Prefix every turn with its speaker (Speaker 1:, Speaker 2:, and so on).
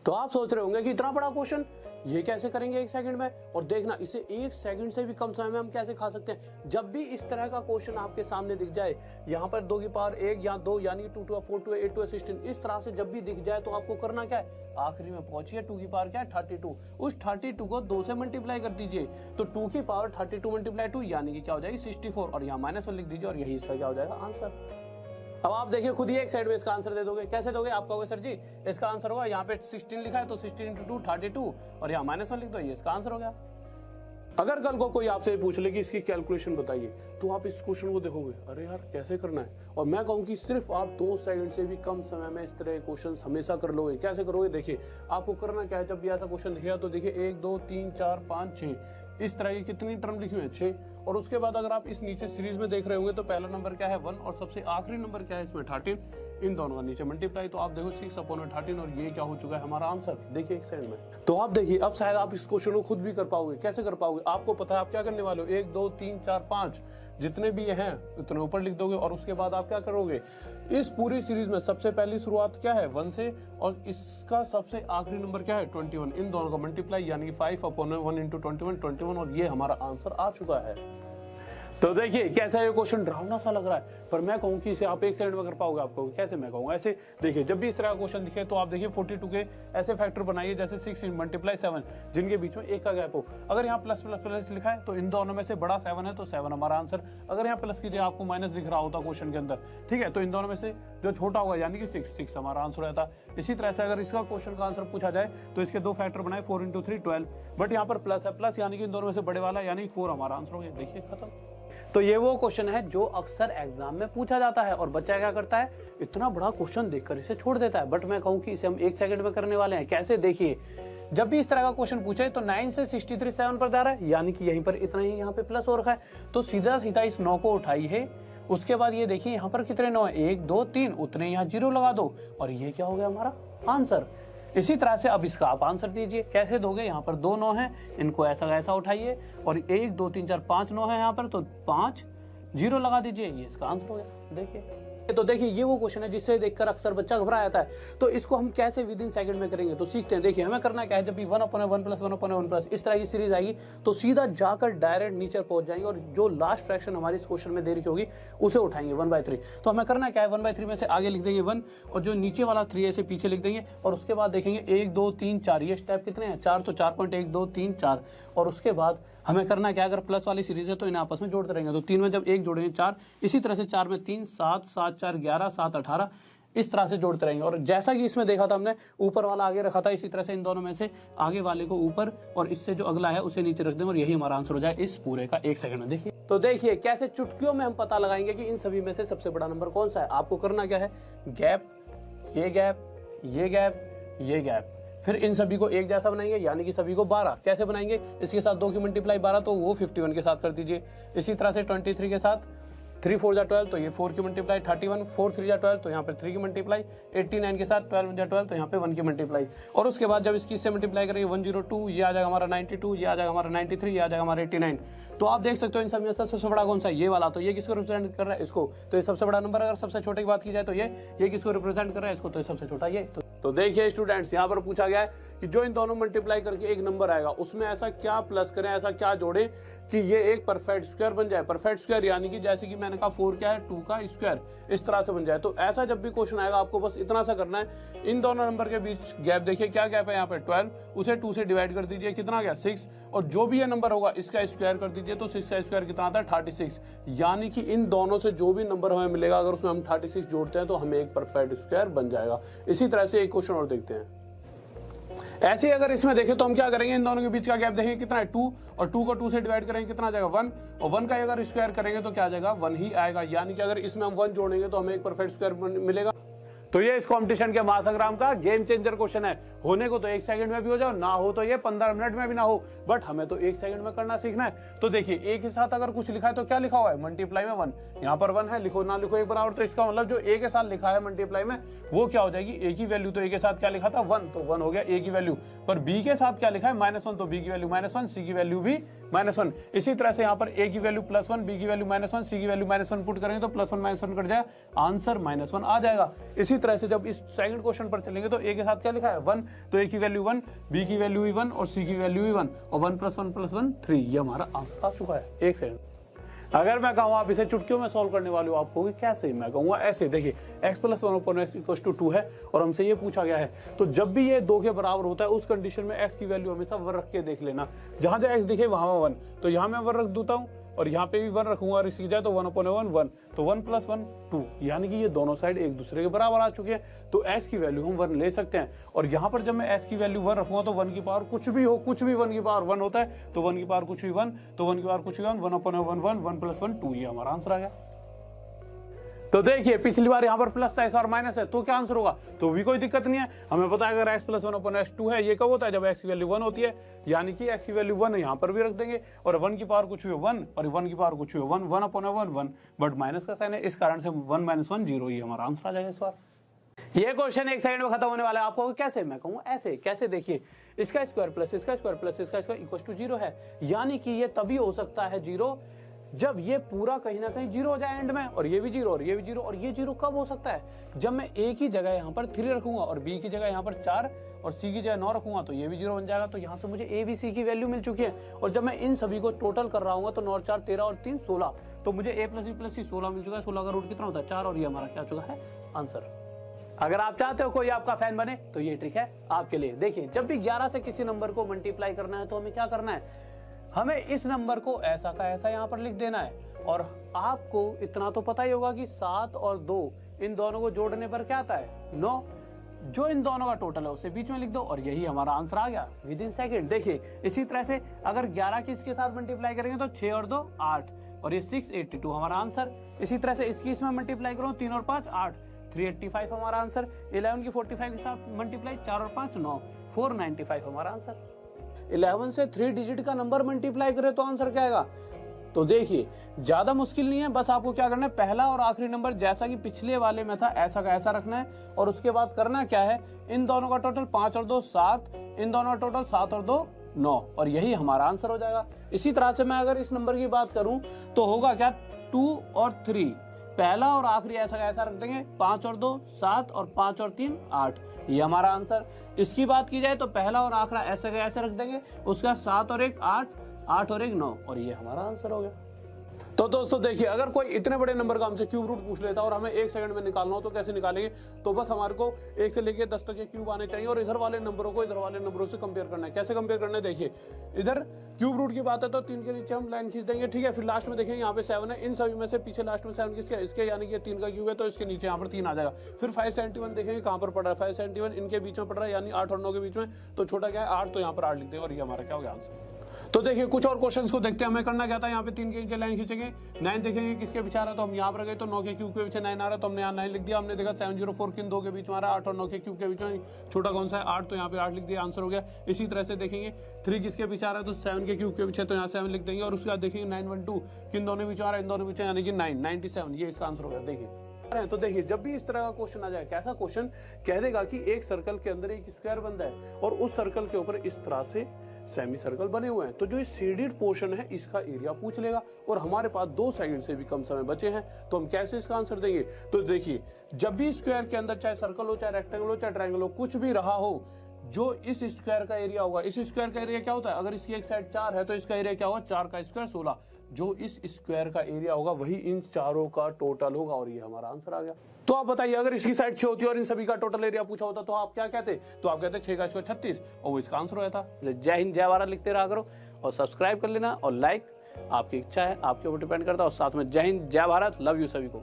Speaker 1: तो आप सोच रहे होंगे कि इतना बड़ा क्वेश्चन ये कैसे करेंगे 1 सेकंड में, और देखना इसे 1 सेकंड से भी कम समय में हम कैसे खा सकते हैं। जब भी इस तरह का क्वेश्चन आपके सामने दिख जाए, यहाँ पर 2 की पावर 1 या 2 यानी 2 2 4 2 8 2 16, इस तरह से जब भी दिख जाए तो आपको करना क्या है, आखिरी में पहुंचिए 2 की पावर क्या है 32, उस 32 को 2 से मल्टीप्लाई कर दीजिए, तो 2 की पावर 32 मल्टीप्लाई 2 यानी कि क्या हो जाएगी 64, और यहाँ -1 लिख दीजिए और यही इसका क्या हो जाएगा आंसर। अब आप देखिए खुद ही एक साइड में इसका आंसर दे दोगे, कैसे दोगे, आप कहोगे सर जी इसका आंसर होगा यहाँ पे 16 लिखा है तो 16 × 2 32 और यहाँ -1 लिख दो, ये इसका आंसर हो गया। अगर कल को कोई आपसे पूछ ले कि इसकी कैलकुलेशन बताइए, तो आप इस क्वेश्चन को देखोगे अरे यार कैसे करना है, और मैं कहूँ कि सिर्फ आप 2 सेकंड से भी कम समय में इस तरह के क्वेश्चन हमेशा कर लोगे। कैसे करोगे, देखिए आपको करना क्या है, जब भी ऐसा क्वेश्चन दिखेगा तो देखिए 1 2 3 4 5 6 इस तरह की कितनी टर्म लिखी हुई है 6, और उसके बाद अगर आप इस नीचे सीरीज में देख रहे होंगे तो पहला नंबर क्या है 1 और सबसे आखिरी नंबर क्या है इसमें 13, इन दोनों का नीचे मल्टीप्लाई, तो आप देखो 6/13 और ये क्या हो चुका है हमारा आंसर, देखिए 1 सेकंड में। तो आप देखिए अब शायद आप इस क्वेश्चन को खुद भी कर पाओगे। कैसे कर पाओगे, आपको पता है आप क्या करने वाले हो, 1 2 3 4 5 जितने भी हैं उतने ऊपर लिख दोगे, और उसके बाद आप क्या करोगे, इस पूरी सीरीज में सबसे पहली शुरुआत क्या है 1 से, और इसका सबसे आखिरी नंबर क्या है 21, इन दोनों का मल्टीप्लाई यानी कि 5/1 × 21 और ये हमारा आंसर आ चुका है। तो देखिए कैसा ये क्वेश्चन डरावना सा लग रहा है, पर मैं कहूँ कि इसे आप 1 सेकंड में कर पाओगे। आप कहोगे कैसे, मैं कहूँगा ऐसे, देखिए जब भी इस तरह का क्वेश्चन दिखे तो आप देखिए 42 के ऐसे फैक्टर बनाइए जैसे 6 × 7 जिनके बीच में 1 का गैप हो। अगर यहाँ प्लस प्लस प्लस लिखा है तो इन दोनों में से बड़ा 7 है तो 7 हमारा आंसर। अगर यहाँ प्लस की जगह आपको माइनस दिख रहा होता क्वेश्चन के अंदर, ठीक है, तो इन दोनों में से जो छोटा होगा यानी कि 6 हमारा आंसर रहता। इसी तरह से अगर इसका क्वेश्चन का आंसर पूछा जाए तो इसके 2 फैक्टर बनाए 4 × 3 12, बट यहाँ पर प्लस है, प्लस यानी कि इन दोनों में से बड़े वाला यानी 4 हमारा आंसर हो गया। देखिए खत्म। तो ये वो क्वेश्चन है जो अक्सर एग्जाम में पूछा जाता है, और बच्चा क्या करता है, इतना बड़ा क्वेश्चन देखकर इसे छोड़ देता है। बट मैं कहूँ कि इसे हम 1 सेकंड में करने वाले हैं। कैसे, देखिए जब भी इस तरह का क्वेश्चन पूछे तो 9 से 63 7 पर जा रहा है, यानी कि यहीं पर इतना ही यहाँ पे प्लस हो रखा है, तो सीधा सीधा इस 9 को उठाई है। उसके बाद ये देखिए यहाँ पर कितने 9 है, 1 2 3, उतने यहाँ 0 लगा दो और ये क्या हो गया हमारा आंसर। इसी तरह से अब इसका आप आंसर दीजिए। कैसे दोगे, यहाँ पर 2 9 है, इनको ऐसा ऐसा उठाइए और 1 2 3 4 5 9 है यहाँ पर, तो 5 0 लगा दीजिए, ये इसका आंसर हो गया। देखिए तो देखिए ये वो क्वेश्चन है जिससे देखकर अक्सर बच्चा घबरा जाता है। तो इसको हम कैसे विद इन सेकंड में करेंगे, तो सीखते हैं। देखिए हमें करना क्या है, जब भी 1/1 + 1/1 इस तरह की सीरीज आएगी तो सीधा जाकर डायरेक्ट नीचे पहुंच जाएंगे, और जो लास्ट फ्रैक्शन हमारी इस क्वेश्चन में दे रखी होगी उसे उठाएंगे 1/3। तो हमें करना क्या है, 1/3 में से आगे लिख देंगे 1, और जो नीचे वाला 3 है इसे पीछे लिख देंगे, और उसके बाद देखेंगे 1 2 3 4, ये स्टेप कितने हैं 4, तो 4.1 2 3 4, और उसके बाद हमें करना क्या, अगर प्लस वाली सीरीज है तो इन्हें आपस में जोड़ते रहेंगे। तो 3 में जब 1 जोड़ेंगे 4, इसी तरह से 4 में 3 7 7 4 11 7 18, इस तरह से जोड़ते रहेंगे। और जैसा कि इसमें देखा था हमने, ऊपर वाला आगे रखा था, इसी तरह से इन दोनों में से आगे वाले को ऊपर और इससे जो अगला है उसे नीचे रख दें, और यही हमारा आंसर हो जाए इस पूरे का 1 सेकंड में। देखिए तो देखिए कैसे चुटकियों में हम पता लगाएंगे कि इन सभी में से सबसे बड़ा नंबर कौन सा है। आपको करना क्या है, गैप, ये गैप, ये गैप, ये गैप, फिर इन सभी को एक जैसा बनाएंगे यानी कि सभी को 12। कैसे बनाएंगे, इसके साथ 2 की मल्टीप्लाई 12 तो वो 51 के साथ कर दीजिए। इसी तरह से 23 के साथ 3 4 जा 12 तो ये 4 की मल्टीप्लाई, 31 4 3 जा 12 तो यहाँ पे 3 की मल्टीप्लाई, 89 के साथ 12 जा 12 तो यहाँ पे 1 की मल्टीप्लाई, और उसके बाद जब इसकी इससे मल्टीप्लाई करेंगे 102, ये आ जाएगा हमारा 92, ये आ जाएगा हमारा 93, ये आ जाएगा हमारा 89। तो आप देख सकते हो इन सब में सबसे बड़ा कौन सा है, ये वाला, तो ये किसको रिप्रेजेंट कर रहा है, इसको। तो ये सबसे बड़ा नंबर। अगर सबसे छोटे की बात की जाए तो ये किसको रिप्रेजेंट कर रहा है, इसको। तो ये सबसे छोटा ये। तो देखिए स्टूडेंट्स, यहाँ पर पूछा गया है कि जो इन दोनों मल्टीप्लाई करके एक नंबर आएगा उसमें ऐसा क्या प्लस करें, ऐसा क्या जोड़े कि ये एक परफेक्ट स्क्वायर बन जाए। परफेक्ट स्क्वायर यानी कि जैसे कि मैंने कहा 4 क्या है 2 का स्क्वायर, इस तरह से बन जाए। तो ऐसा जब भी क्वेश्चन आएगा आपको बस इतना सा करना है, इन दोनों नंबर के बीच गैप देखिए क्या गैप है यहाँ पे 12, उसे 2 से डिवाइड कर दीजिए, कितना गया 6, और जो भी ये नंबर होगा इसका स्क्वायर कर दीजिए, तो 6 का स्क्वायर कितना आता है 36। यानी कि इन दोनों से जो भी नंबर हमें मिलेगा अगर उसमें हम 36 जोड़ते हैं तो हमें एक परफेक्ट स्क्वायर बन जाएगा। इसी तरह से एक क्वेश्चन और देखते हैं। ऐसे ही अगर इसमें देखें तो हम क्या करेंगे, इन दोनों के बीच का गैप देखेंगे कितना है 2, और 2 को 2 से डिवाइड करेंगे कितना आ जाएगा 1, और 1 का अगर स्क्वायर करेंगे तो क्या आ जाएगा 1 ही आएगा। यानी कि अगर इसमें हम 1 जोड़ेंगे तो हमें एक परफेक्ट स्क्वायर मिलेगा। तो ये इस कंपटीशन के महासंग्राम का गेम चेंजर क्वेश्चन है। होने को तो 1 सेकंड में भी हो जाओ, ना हो तो ये 15 मिनट में भी ना हो, बट हमें तो 1 सेकंड में करना सीखना है। तो देखिए एक ही साथ अगर कुछ लिखा है तो क्या लिखा हुआ है, मल्टीप्लाई में 1, यहाँ पर 1 है, लिखो ना लिखो एक बराबर, तो इसका मतलब जो ए के साथ लिखा है मल्टीप्लाई में वो क्या हो जाएगी ए की वैल्यू। तो ए के साथ क्या लिखा था 1, तो 1 हो गया ए की वैल्यू, पर बी के साथ क्या लिखा है -1, तो बी की वैल्यू -1, सी की वैल्यू भी -1। इसी तरह से यहाँ पर ए की वैल्यू +1, बी की वैल्यू -1, सी की वैल्यू -1 पुट करेंगे तो +1 -1 कट जाए, आंसर -1 आ जाएगा। इसी तरह से जब इस सेकंड क्वेश्चन पर चलेंगे तो ए के साथ क्या लिखा है 1, तो ए की वैल्यू 1, बी की वैल्यू 1 और सी की वैल्यू 1 और 1 + 1 + 1 3। ये हमारा आंसर आ चुका है। एक सेकंड, अगर मैं कहूँ आप इसे चुटकियों में सॉल्व करने वाले हो, आप कहोगे कैसे? मैं कहूँगा ऐसे, देखिए x + 1/x = 2 है और हमसे ये पूछा गया है, तो जब भी ये 2 के बराबर होता है उस कंडीशन में x की वैल्यू हमेशा 1 रख के देख लेना। जहां जहां x दिखे वहां 1, तो यहाँ मैं 1 रख देता हूँ और यहाँ पे भी 1 रखूंगा और इसकी जाए तो 1/1 1, तो 1 + 1 2, यानी कि ये दोनों साइड एक दूसरे के बराबर आ चुके हैं, तो x की वैल्यू हम 1 ले सकते हैं। और यहाँ पर जब मैं x की वैल्यू 1 रखूंगा तो 1 की पावर कुछ भी हो, कुछ भी 1 की पावर 1 होता है, तो 1 की पावर कुछ भी 1, तो 1 की पावर कुछ भी 1, 1/1 1, 1 + 1 2, ये हमारा आंसर आ गया। तो देखिए पिछली बार यहाँ पर प्लस था, इस बार माइनस है, तो क्या आंसर होगा? तो भी कोई दिक्कत नहीं है, हमें पता है अगर x + 1/x2 है, ये कब होता है? जब x की वैल्यू 1 होती है, यानी कि x की वैल्यू 1 यहाँ पर भी रख देंगे और 1 की पावर कुछ भी 1 और 1 की पावर कुछ भी 1, 1/1 1, बट माइनस का साइन है, इस कारण से 1 - 1 0, ये हमारा आंसर आ जाएगा इस बार। ये क्वेश्चन 1 सेकंड में खत्म होने वाला है। आपको कैसे? मैं कहूँ ऐसे। कैसे? देखिए, इसका स्क्वायर प्लस इसका स्क्वायर प्लस इसका स्क्वायर इक्वल टू 0 है, यानी कि ये तभी हो सकता है 0 जब ये पूरा कहीं ना कहीं 0 हो जाए एंड में, और ये भी 0 और ये भी 0, और ये 0 कब हो सकता है? जब मैं a की जगह यहाँ पर 3 रखूंगा और b की जगह यहाँ पर 4 और c की जगह 9 रखूंगा, तो ये भी 0 बन जाएगा। तो यहाँ से मुझे a b c की वैल्यू मिल चुकी है, और जब मैं इन सभी को टोटल कर रहा हूँ तो 9 और 4 13 और 3 16, तो मुझे a + b + c 16 मिल चुका है। 16 का रूट कितना होता है? 4, और ये हमारा क्या चुका है? आंसर। अगर आप चाहते हो कोई आपका फैन बने तो ये ट्रिक है आपके लिए। देखिए, जब भी 11 से किसी नंबर को मल्टीप्लाई करना है तो हमें क्या करना है? हमें इस नंबर को ऐसा का ऐसा यहाँ पर लिख देना है, और आपको इतना तो पता ही होगा कि 7 और 2 इन दोनों को जोड़ने पर क्या आता है? 9। जो इन दोनों का टोटल है उसे बीच में लिख दो, और यही हमारा आंसर आ गया विदिन सेकंड। देखिए, इसी तरह से अगर 11 की इसके साथ मल्टीप्लाई करेंगे तो 6 और 2 8, और ये 682 हमारा आंसर। इसी तरह से इसकी इसमें मल्टीप्लाई करो, 3 और 5 8, 385 हमारा आंसर। 11 की 45 के साथ मल्टीप्लाई, 4 और 5 9, 495 हमारा आंसर। 11 से 3 डिजिट का नंबर मल्टीप्लाई करे तो आंसर क्या आएगा? तो देखिए, ज्यादा मुश्किल नहीं है, बस आपको क्या करना है, पहला और आखिरी नंबर जैसा कि पिछले वाले में था ऐसा का ऐसा रखना है, और उसके बाद करना क्या है, इन दोनों का टोटल 5 और 2 7, इन दोनों का टोटल 7 और 2 9, और यही हमारा आंसर हो जाएगा। इसी तरह से मैं अगर इस नंबर की बात करूं तो होगा क्या, 2 और 3, पहला और आखिरी ऐसा का ऐसा रख देंगे, 5 और 2 7 और 5 और 3 8, ये हमारा आंसर। इसकी बात की जाए तो पहला और आखिरा ऐसे का ऐसे रख देंगे, उसका 7 और 1 8, 8 और 1 9, और ये हमारा आंसर हो गया। तो दोस्तों देखिए, अगर कोई इतने बड़े नंबर का हमसे क्यूब रूट पूछ लेता और हमें 1 सेकंड में निकालना हो तो कैसे निकालेंगे? तो बस हमारे को 1 से लेके 10 तक के क्यूब आने चाहिए, और इधर वाले नंबरों को इधर वाले नंबरों से कंपेयर करना है। कैसे कंपेयर करना है? देखिए, इधर क्यूब रूट की बात है तो 3 के नीचे हम लाइन खींच देंगे, ठीक है। फिर लास्ट में देखेंगे यहाँ पे 7 है, इन सभी में से पीछे लास्ट में 7 किसके? इसके, यानी कि 3 का क्यूब है तो इसके नीचे यहाँ पर 3 आ जाएगा। फिर 571 देखेंगे कहाँ पर पड़ रहा है, 571 इनके बीच में पड़ रहा है, यानी 8 और 9 के बीच में, तो छोटा क्या है 8, तो यहाँ पर 8 लिख देंगे, और ये हमारा क्या हो गया? आंसर। तो देखिए, कुछ और क्वेश्चंस को देखते हैं। हमें करना क्या था, यहाँ पे 3 के नीचे लाइन खींचेंगे, 9 देखेंगे किसके पीछे आ रहा है, तो हम यहाँ पर गए तो 9 के क्यूब के पीछे 9 आ रहा है, तो हमने यहाँ 9 लिख दिया। हमने देखा 704 किन 2 के बीच में आ रहा है, 8 और 9 के क्यूब के बीच में छोटा कौन सा है? 8, तो यहाँ पे 8 लिख दिया, आंसर हो गया। इसी तरह से देखेंगे 3 किसके पीछे आ रहा है, तो 7 के क्यूब के पीछे, तो यहाँ 7 लिख देंगे, और उसके बाद देखेंगे 912 किन दोनों बीच आ रहा है, इन दोनों बीच, यानी कि 997, ये इसका आंसर हो गया। देखिए, तो देखिए, जब भी इस तरह का क्वेश्चन आ जाए, कैसा क्वेश्चन कह देगा कि एक सर्कल के अंदर एक स्क्वायर बनता है और उस सर्कल के ऊपर इस तरह से सेमी सर्कल बने हुए हैं, तो जो शेडेड पोर्शन है इसका एरिया पूछ लेगा, और हमारे पास 2 सेकंड से भी कम समय बचे हैं, तो हम कैसे इसका आंसर देंगे? तो देखिए, जब भी स्क्वायर के अंदर चाहे सर्कल हो, चाहे रेक्टेंगल हो, चाहे ट्रायंगल हो, कुछ भी रहा हो, जो इस स्क्वायर का एरिया होगा, इस स्क्वायर का एरिया क्या होता है? अगर इसकी एक साइड 4 है तो इसका एरिया क्या होगा? 4 का स्क्वायर 16, जो इस स्क्वायर का एरिया होगा वही इन चारों का टोटल होगा, और ये हमारा आंसर आ गया। तो आप बताइए, अगर इसकी साइड 6 होती और इन सभी का टोटल एरिया पूछा होता तो आप क्या कहते? तो आप कहते 6 का स्क्वायर 36, और वो इसका आंसर होया था। जय हिंद, जय भारत लिखते रहा करो, और सब्सक्राइब कर लेना, और लाइक आपकी इच्छा है, आपके ऊपर डिपेंड करता है, और साथ में जय हिंद, जय भारत, लव यू सभी को।